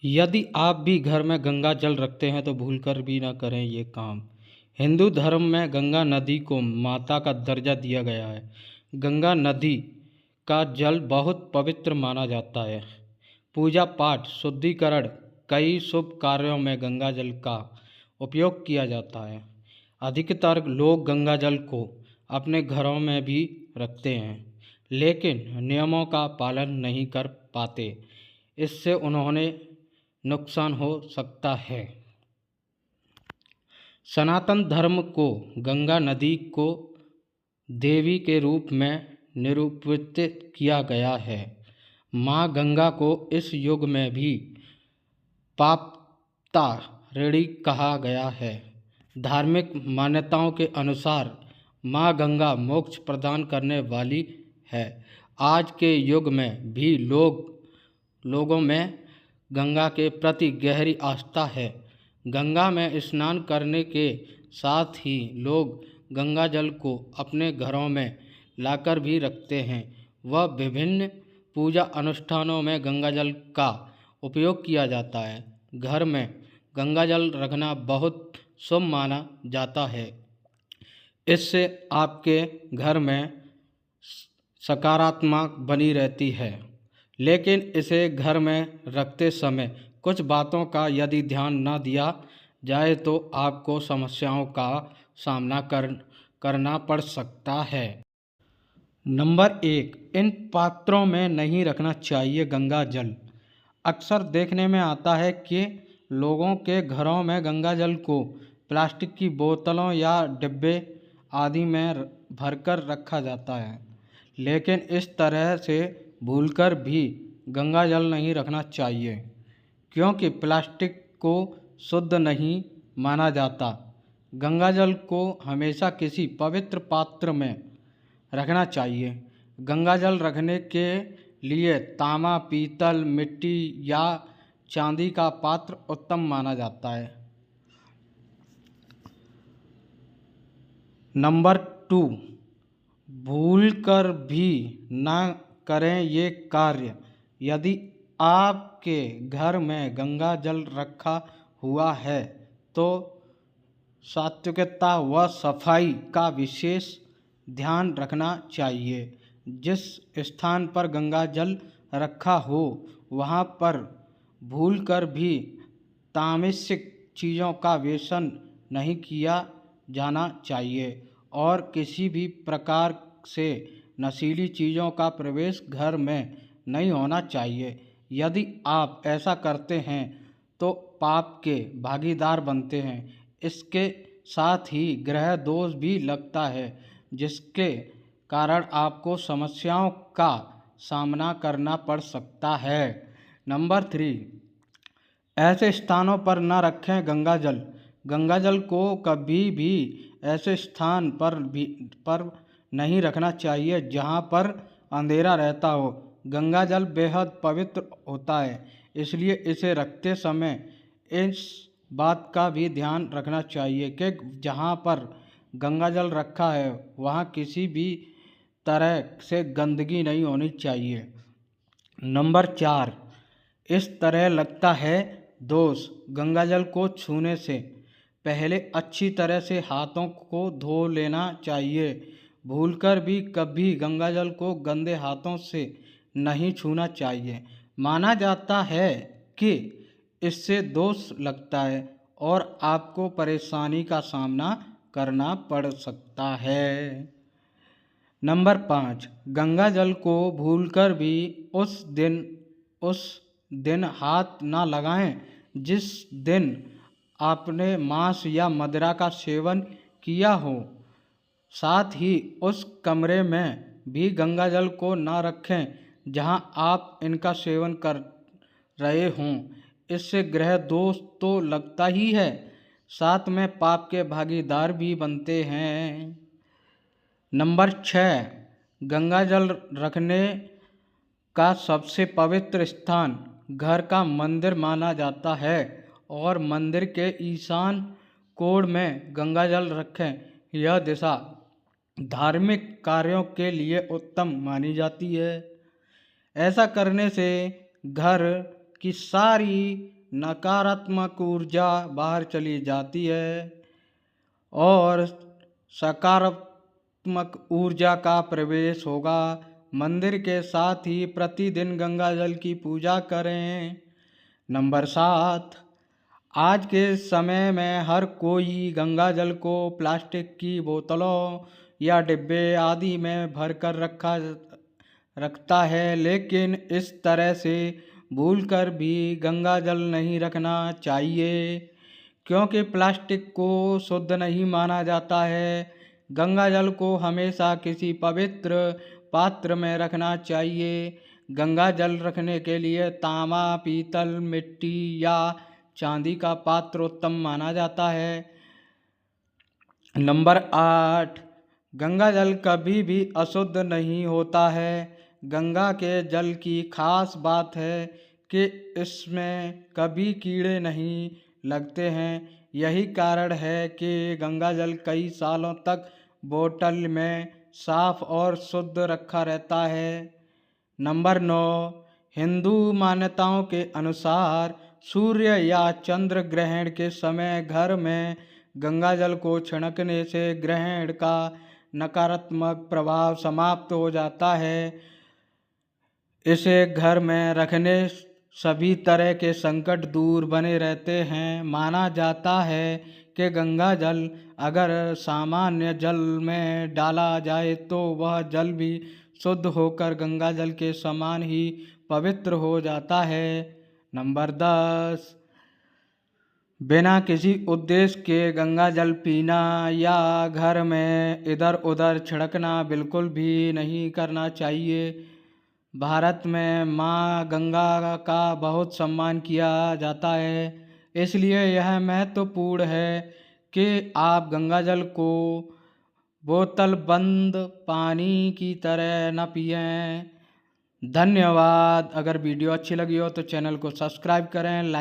यदि आप भी घर में गंगा जल रखते हैं तो भूलकर भी ना करें ये काम। हिंदू धर्म में गंगा नदी को माता का दर्जा दिया गया है। गंगा नदी का जल बहुत पवित्र माना जाता है। पूजा पाठ, शुद्धिकरण, कई शुभ कार्यों में गंगा जल का उपयोग किया जाता है। अधिकतर लोग गंगा जल को अपने घरों में भी रखते हैं, लेकिन नियमों का पालन नहीं कर पाते। इससे उन्होंने नुकसान हो सकता है। सनातन धर्म को गंगा नदी को देवी के रूप में निरूपित किया गया है। माँ गंगा को इस युग में भी पापतारिणी कहा गया है। धार्मिक मान्यताओं के अनुसार माँ गंगा मोक्ष प्रदान करने वाली है। आज के युग में भी लोगों में गंगा के प्रति गहरी आस्था है। गंगा में स्नान करने के साथ ही लोग गंगा जल को अपने घरों में लाकर भी रखते हैं। वह विभिन्न पूजा अनुष्ठानों में गंगा जल का उपयोग किया जाता है। घर में गंगा जल रखना बहुत शुभ माना जाता है। इससे आपके घर में सकारात्मक बनी रहती है। लेकिन इसे घर में रखते समय कुछ बातों का यदि ध्यान न दिया जाए तो आपको समस्याओं का सामना करना पड़ सकता है। नंबर 1, इन पात्रों में नहीं रखना चाहिए गंगा जल। अक्सर देखने में आता है कि लोगों के घरों में गंगा जल को प्लास्टिक की बोतलों या डिब्बे आदि में भरकर रखा जाता है, लेकिन इस तरह से भूलकर भी गंगा जल नहीं रखना चाहिए, क्योंकि प्लास्टिक को शुद्ध नहीं माना जाता। गंगा जल को हमेशा किसी पवित्र पात्र में रखना चाहिए। गंगा जल रखने के लिए तांबा, पीतल, मिट्टी या चांदी का पात्र उत्तम माना जाता है। नंबर 2, भूलकर भी ना करें ये कार्य। यदि आपके घर में गंगा जल रखा हुआ है तो सात्विकता व सफाई का विशेष ध्यान रखना चाहिए। जिस स्थान पर गंगा जल रखा हो वहाँ पर भूलकर भी तामसिक चीज़ों का व्यसन नहीं किया जाना चाहिए और किसी भी प्रकार से नशीली चीज़ों का प्रवेश घर में नहीं होना चाहिए। यदि आप ऐसा करते हैं तो पाप के भागीदार बनते हैं। इसके साथ ही ग्रह दोष भी लगता है, जिसके कारण आपको समस्याओं का सामना करना पड़ सकता है। नंबर 3, ऐसे स्थानों पर न रखें गंगा जल। गंगा जल को कभी भी ऐसे स्थान पर नहीं रखना चाहिए जहां पर अंधेरा रहता हो। गंगा जल बेहद पवित्र होता है, इसलिए इसे रखते समय इस बात का भी ध्यान रखना चाहिए कि जहां पर गंगा जल रखा है वहां किसी भी तरह से गंदगी नहीं होनी चाहिए। नंबर 4, इस तरह लगता है दोष। गंगा जल को छूने से पहले अच्छी तरह से हाथों को धो लेना चाहिए। भूलकर भी कभी गंगा जल को गंदे हाथों से नहीं छूना चाहिए। माना जाता है कि इससे दोष लगता है और आपको परेशानी का सामना करना पड़ सकता है। नंबर 5, गंगा जल को भूलकर भी उस दिन हाथ ना लगाएं जिस दिन आपने मांस या मदिरा का सेवन किया हो। साथ ही उस कमरे में भी गंगा जल को ना रखें जहां आप इनका सेवन कर रहे हों। इससे ग्रह दोष तो लगता ही है, साथ में पाप के भागीदार भी बनते हैं। नंबर 6, गंगा जल रखने का सबसे पवित्र स्थान घर का मंदिर माना जाता है और मंदिर के ईशान कोण में गंगा जल रखें। यह दिशा धार्मिक कार्यों के लिए उत्तम मानी जाती है। ऐसा करने से घर की सारी नकारात्मक ऊर्जा बाहर चली जाती है और सकारात्मक ऊर्जा का प्रवेश होगा। मंदिर के साथ ही प्रतिदिन गंगा जल की पूजा करें। नंबर 7, आज के समय में हर कोई गंगा जल को प्लास्टिक की बोतलों या डिब्बे आदि में भरकर रखता है, लेकिन इस तरह से भूलकर भी गंगा जल नहीं रखना चाहिए, क्योंकि प्लास्टिक को शुद्ध नहीं माना जाता है। गंगा जल को हमेशा किसी पवित्र पात्र में रखना चाहिए। गंगा जल रखने के लिए तांबा, पीतल, मिट्टी या चांदी का पात्र उत्तम माना जाता है। नंबर 8, गंगा जल कभी भी अशुद्ध नहीं होता है। गंगा के जल की खास बात है कि इसमें कभी कीड़े नहीं लगते हैं। यही कारण है कि गंगा जल कई सालों तक बोतल में साफ और शुद्ध रखा रहता है। नंबर 9, हिंदू मान्यताओं के अनुसार सूर्य या चंद्र ग्रहण के समय घर में गंगा जल को छिड़कने से ग्रहण का नकारात्मक प्रभाव समाप्त हो जाता है। इसे घर में रखने सभी तरह के संकट दूर बने रहते हैं। माना जाता है कि गंगा जल अगर सामान्य जल में डाला जाए तो वह जल भी शुद्ध होकर गंगा जल के समान ही पवित्र हो जाता है। नंबर 10, बिना किसी उद्देश्य के गंगा जल पीना या घर में इधर उधर छिड़कना बिल्कुल भी नहीं करना चाहिए। भारत में माँ गंगा का बहुत सम्मान किया जाता है, इसलिए यह महत्वपूर्ण है कि आप गंगा जल को बोतल बंद पानी की तरह न पिएं। धन्यवाद। अगर वीडियो अच्छी लगी हो तो चैनल को सब्सक्राइब करें,